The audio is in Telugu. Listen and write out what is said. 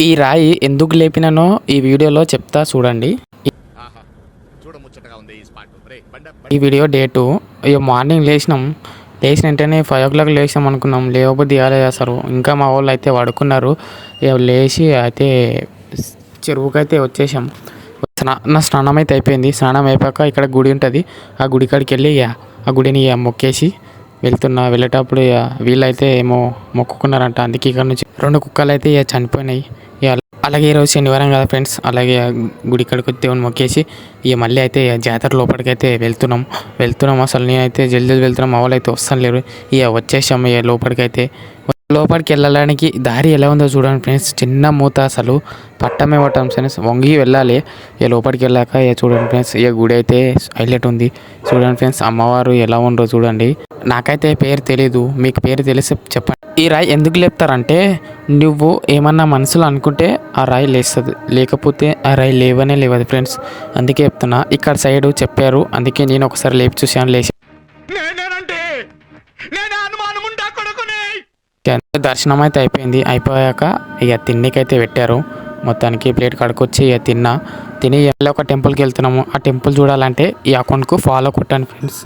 ఈ రాయి ఎందుకు లేపినానో ఈ వీడియోలో చెప్తా చూడండి. ఈ వీడియో డేటు మార్నింగ్ లేచిన వెంటనే 5 o'clock లేచినాం అనుకున్నాం. లేవబుద్ధి కాలేదు అసలు. ఇంకా మా వాళ్ళు అయితే పడుకున్నారు. లేచి అయితే చెరువుకి అయితే వచ్చేసాం. నా స్నానం అయితే అయిపోయింది. స్నానం అయిపోయాక ఇక్కడ గుడి ఉంటుంది. ఆ గుడి కాడికి వెళ్ళి ఆ గుడిని మొక్కేసి వెళ్ళేటప్పుడు వీళ్ళైతే ఏమో మొక్కుకున్నారంట. అందుకే ఇక్కడ నుంచి 2 కుక్కలు అయితే చనిపోయినాయి. అలాగే ఈరోజు శనివారం కదా ఫ్రెండ్స్. అలాగే గుడి కాడికి దేవుని మొక్కేసి మళ్ళీ అయితే జాతర లోపలికి అయితే వెళ్తున్నాం. అసలు నేనైతే జల్దీ వెళ్తున్నాం. మా వాళ్ళు అయితే వస్తాను లేరు. వచ్చేసాం లోపలికి వెళ్ళడానికి దారి ఎలా ఉందో చూడండి ఫ్రెండ్స్. చిన్న మూత, అసలు పట్టమే పట్టాం ఫ్రెండ్స్. వంగి వెళ్ళాలి. లోపలికి వెళ్ళాక చూడండి ఫ్రెండ్స్. గుడి అయితే హైలైట్ ఉంది చూడండి ఫ్రెండ్స్. అమ్మవారు ఎలా ఉండో చూడండి. నాకైతే పేరు తెలీదు, మీకు పేరు తెలిసి చెప్పండి. ఈ రాయి ఎందుకు లేపుతారంటే, నువ్వు ఏమన్నా మనసులో అనుకుంటే ఆ రాయి లేస్తుంది, లేకపోతే ఆ రాయి లేవదు ఫ్రెండ్స్. అందుకే చెప్తున్నా. ఇక్కడ సైడ్ చెప్పారు, అందుకే నేను ఒకసారి లేపి చూసాను. దర్శనం అయితే అయిపోయాక తిండికైతే పెట్టారు. మొత్తానికి ప్లేట్ కడుకొచ్చి తిని ఒక టెంపుల్కి వెళ్తున్నాము. ఆ టెంపుల్ చూడాలంటే ఈ అకౌంట్కు ఫాలో కొట్టండి ఫ్రెండ్స్.